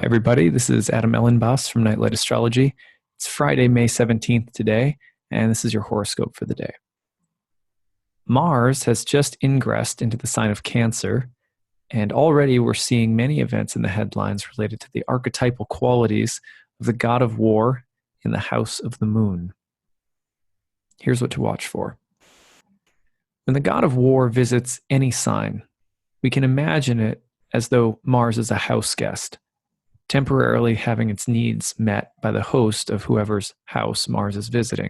Everybody, this is Adam Elenbaas from Nightlight Astrology. It's Friday, May 17th today, and this is your horoscope for the day. Mars has just ingressed into the sign of Cancer, and already we're seeing many events in the headlines related to the archetypal qualities of the god of war in the house of the moon. Here's what to watch for. When the god of war visits any sign, we can imagine it as though Mars is a house guest, temporarily having its needs met by the host of whoever's house Mars is visiting.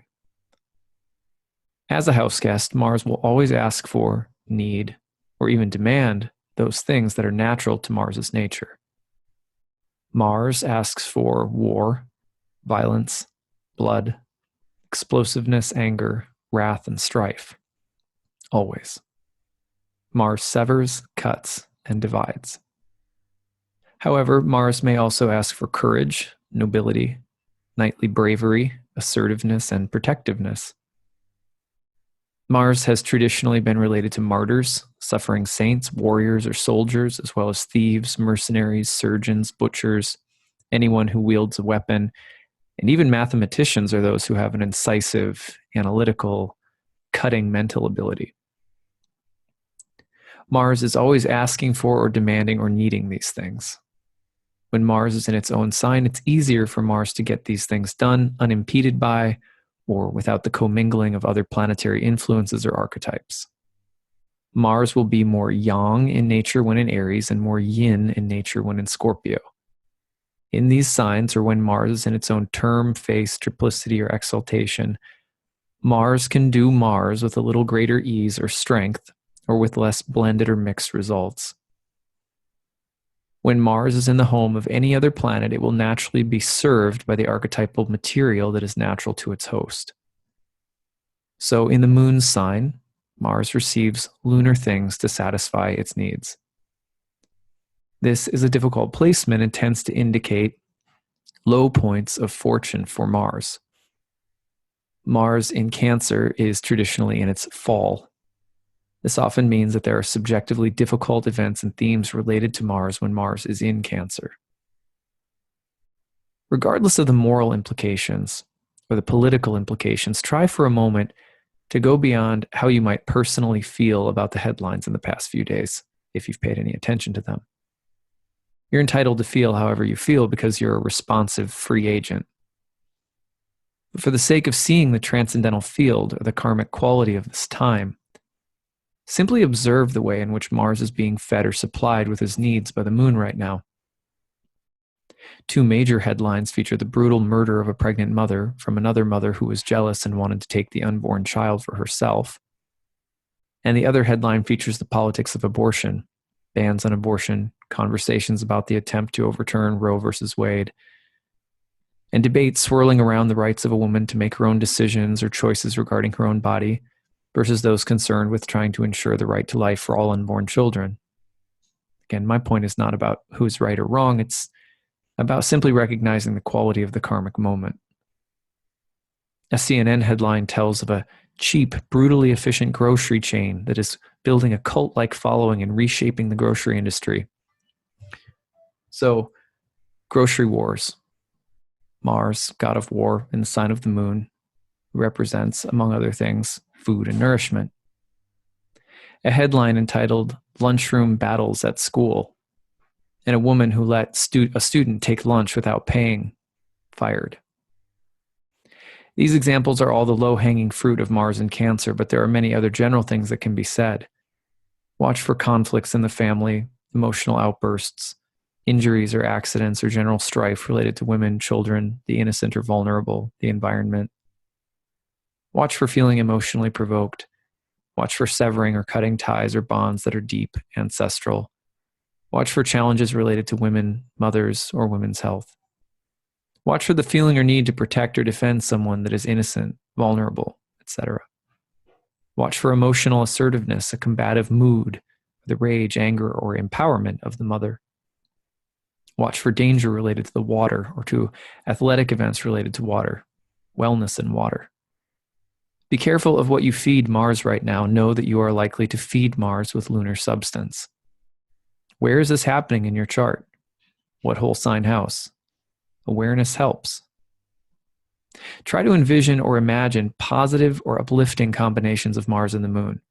As a house guest, Mars will always ask for, need, or even demand those things that are natural to Mars's nature. Mars asks for war, violence, blood, explosiveness, anger, wrath, and strife. Always. Mars severs, cuts, and divides. However, Mars may also ask for courage, nobility, knightly bravery, assertiveness, and protectiveness. Mars has traditionally been related to martyrs, suffering saints, warriors, or soldiers, as well as thieves, mercenaries, surgeons, butchers, anyone who wields a weapon, and even mathematicians are those who have an incisive, analytical, cutting mental ability. Mars is always asking for or demanding or needing these things. When Mars is in its own sign, it's easier for Mars to get these things done unimpeded by or without the commingling of other planetary influences or archetypes. Mars will be more yang in nature when in Aries and more yin in nature when in Scorpio. In these signs, or when Mars is in its own term, phase, triplicity, or exaltation, Mars can do Mars with a little greater ease or strength, or with less blended or mixed results. When Mars is in the home of any other planet, it will naturally be served by the archetypal material that is natural to its host. So in the moon's sign, Mars receives lunar things to satisfy its needs. This is a difficult placement and tends to indicate low points of fortune for Mars. Mars in Cancer is traditionally in its fall. This often means that there are subjectively difficult events and themes related to Mars when Mars is in Cancer. Regardless of the moral implications or the political implications, try for a moment to go beyond how you might personally feel about the headlines in the past few days, if you've paid any attention to them. You're entitled to feel however you feel because you're a responsive free agent. But for the sake of seeing the transcendental field or the karmic quality of this time, simply observe the way in which Mars is being fed or supplied with his needs by the moon right now. Two major headlines feature the brutal murder of a pregnant mother from another mother who was jealous and wanted to take the unborn child for herself. And the other headline features the politics of abortion, bans on abortion, conversations about the attempt to overturn Roe versus Wade, and debates swirling around the rights of a woman to make her own decisions or choices regarding her own body, versus those concerned with trying to ensure the right to life for all unborn children. Again, my point is not about who's right or wrong, it's about simply recognizing the quality of the karmic moment. A CNN headline tells of a cheap, brutally efficient grocery chain that is building a cult-like following and reshaping the grocery industry. So, grocery wars. Mars, god of war, in the sign of the moon, represents, among other things, food and nourishment. A headline entitled "Lunchroom Battles at School," and a woman who let a student take lunch without paying, fired. These examples are all the low-hanging fruit of Mars in Cancer, but there are many other general things that can be said. Watch for conflicts in the family, emotional outbursts, injuries or accidents or general strife related to women, children, the innocent or vulnerable, the environment. Watch for feeling emotionally provoked. Watch for severing or cutting ties or bonds that are deep, ancestral. Watch for challenges related to women, mothers, or women's health. Watch for the feeling or need to protect or defend someone that is innocent, vulnerable, etc. Watch for emotional assertiveness, a combative mood, the rage, anger, or empowerment of the mother. Watch for danger related to the water or to athletic events related to water, wellness in water. Be careful of what you feed Mars right now. Know that you are likely to feed Mars with lunar substance. Where is this happening in your chart? What whole sign house? Awareness helps. Try to envision or imagine positive or uplifting combinations of Mars and the moon.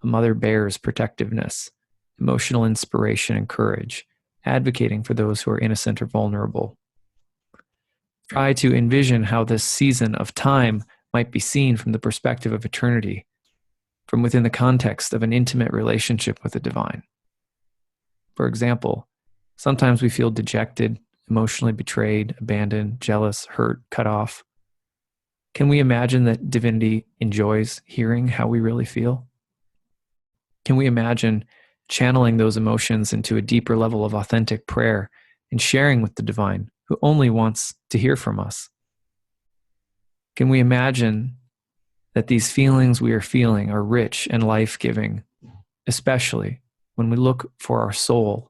A mother bear's protectiveness, emotional inspiration and courage, advocating for those who are innocent or vulnerable. Try to envision how this season of time might be seen from the perspective of eternity, from within the context of an intimate relationship with the divine. For example, sometimes we feel dejected, emotionally betrayed, abandoned, jealous, hurt, cut off. Can we imagine that divinity enjoys hearing how we really feel? Can we imagine channeling those emotions into a deeper level of authentic prayer and sharing with the divine, who only wants to hear from us? Can we imagine that these feelings we are feeling are rich and life-giving, especially when we look for our soul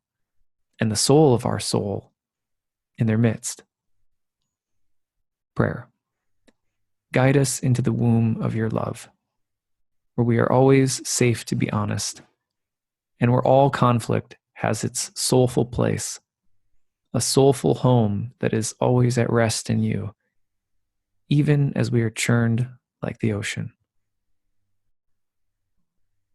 and the soul of our soul in their midst? Prayer. Guide us into the womb of your love, where we are always safe to be honest, and where all conflict has its soulful place, a soulful home that is always at rest in you, even as we are churned like the ocean.